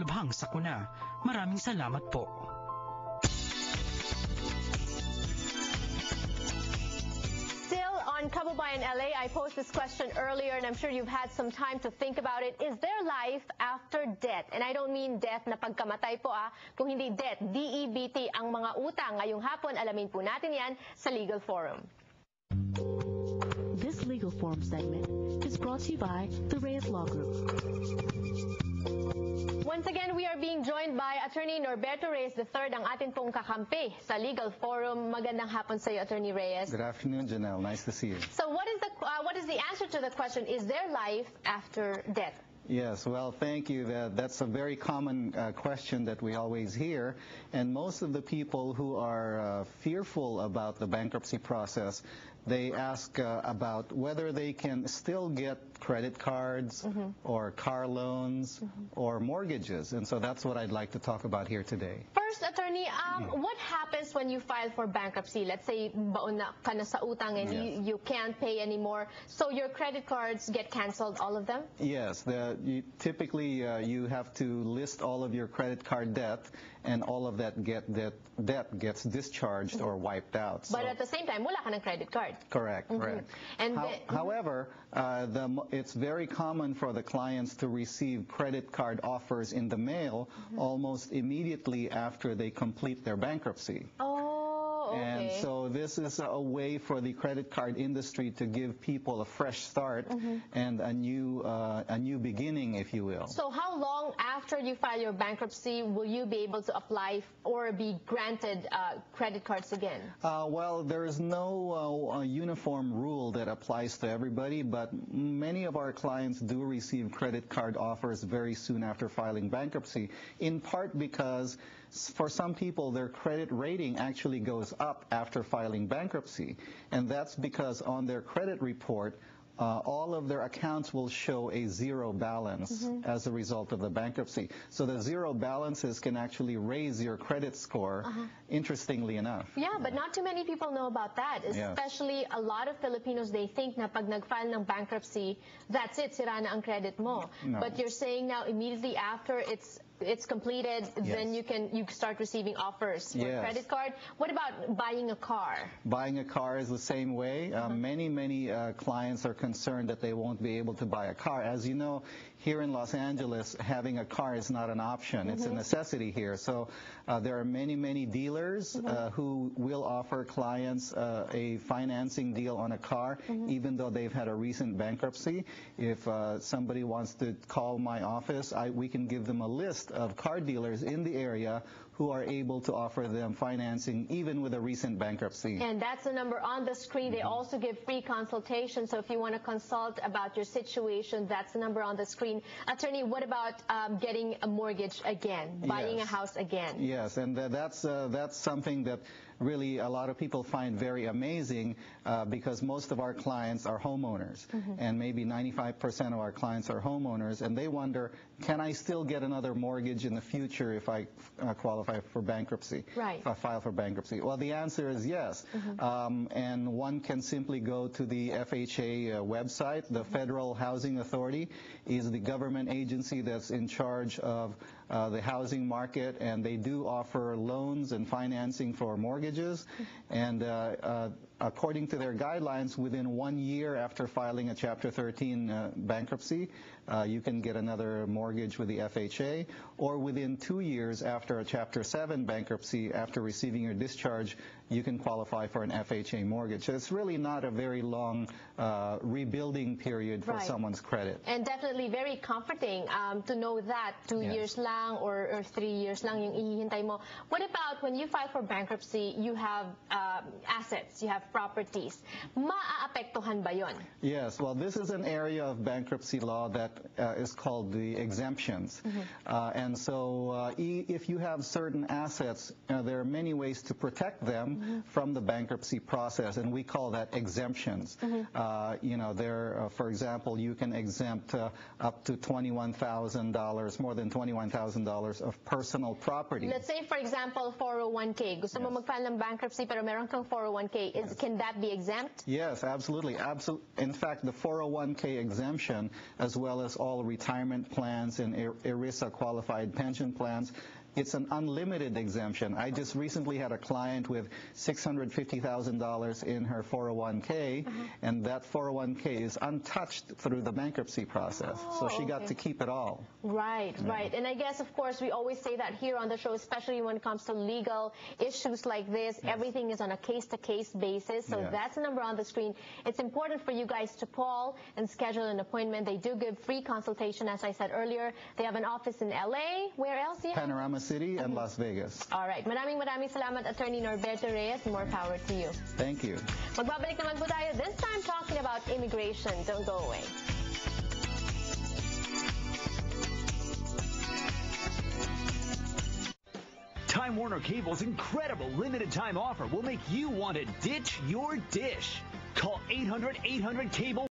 malubhang sakuna. Maraming salamat po. On Kababayan LA, I posed this question earlier, and I'm sure you've had some time to think about it. Is there life after death? And I don't mean death na pagkamatay po kung hindi death, D-E-B-T, ang mga utang. Ngayong hapon, alamin po natin yan sa Legal Forum. This Legal Forum segment is brought to you by the Reyes Law Group. Once again, we are being joined by Attorney Norberto Reyes III, ang atin pong kakampi sa Legal Forum. Magandang hapon sa iyo, Attorney Reyes. Good afternoon, Janelle. Nice to see you. So what is the answer to the question, is there life after death? Yes, well, thank you. That's a very common question that we always hear. And most of the people who are fearful about the bankruptcy process, they ask about whether they can still get credit cards or car loans or mortgages. And so that's what I'd like to talk about here today. First, Attorney, what happens when you file for bankruptcy? Let's say baon na ka na sa utang and you can't pay anymore. So your credit cards get canceled, all of them? Yes. Typically, you have to list all of your credit card debt, and all of that debt gets discharged or wiped out. But at the same time, wala ka ng credit card. Correct, correct. And however, it's very common for the clients to receive credit card offers in the mail almost immediately after they complete their bankruptcy. Oh, okay. And so this is a way for the credit card industry to give people a fresh start and a new beginning, if you will. So how long after you file your bankruptcy will you be able to apply or be granted credit cards again? Well, there is no uniform rule that applies to everybody, but many of our clients do receive credit card offers very soon after filing bankruptcy, in part because for some people, their credit rating actually goes up after filing bankruptcy. And that's because on their credit report, all of their accounts will show a zero balance as a result of the bankruptcy. So the zero balances can actually raise your credit score, interestingly enough. Yeah, but not too many people know about that, especially a lot of Filipinos, they think na pag nag-file ng bankruptcy, that's it, sira na ang credit mo. No. But you're saying now immediately after it's completed, then you start receiving offers for credit card. What about buying a car? Buying a car is the same way. Many clients are concerned that they won't be able to buy a car. As you know, here in Los Angeles, having a car is not an option. It's a necessity here. So there are many dealers who will offer clients a financing deal on a car, even though they've had a recent bankruptcy. If somebody wants to call my office, we can give them a list of car dealers in the area who are able to offer them financing even with a recent bankruptcy. And that's the number on the screen. They also give free consultation. So if you want to consult about your situation, that's the number on the screen. Attorney, what about getting a mortgage again, buying a house again? Yes, and that's something that really a lot of people find very amazing because most of our clients are homeowners, and maybe 95% of our clients are homeowners, and they wonder, can I still get another mortgage in the future if I qualify for bankruptcy, if I file for bankruptcy? Well, the answer is yes, and one can simply go to the FHA website. The Federal Housing Authority is the government agency that's in charge of the housing market, and they do offer loans and financing for mortgages, and according to their guidelines, within 1 year after filing a Chapter 13 bankruptcy, you can get another mortgage with the FHA, or within 2 years after a Chapter 7 bankruptcy, after receiving your discharge, you can qualify for an FHA mortgage. So it's really not a very long rebuilding period for someone's credit. And definitely very comforting to know that 2 years lang or 3 years lang yung ihihintay mo. What about when you file for bankruptcy, you have assets, you have properties. Maaapektuhan ba yun? Yes, well, this is an area of bankruptcy law that is called the exemptions. And so if you have certain assets, there are many ways to protect them from the bankruptcy process, and we call that exemptions. For example, you can exempt up to $21,000, more than $21,000 of personal property. Let's say, for example, 401k. Gusto mo mag-file ng bankruptcy pero meron kang 401k. Can that be exempt? Yes, absolutely. In fact, the 401k exemption, as well as all retirement plans and ERISA qualified pension plans, it's an unlimited exemption. I just recently had a client with $650,000 in her 401k, and that 401k is untouched through the bankruptcy process. So she got to keep it all. Right, right. And I guess, of course, we always say that here on the show, especially when it comes to legal issues like this, everything is on a case-to-case basis. So that's the number on the screen. It's important for you guys to call and schedule an appointment. They do give free consultation, as I said earlier. They have an office in LA. Where else? Panorama City and Las Vegas. All right. Maraming salamat, Attorney Norberto Reyes. More power to you. Thank you. Magbabalik naman po tayo, this time talking about immigration. Don't go away. Time Warner Cable's incredible limited-time offer will make you want to ditch your dish. Call 800-800-CABLE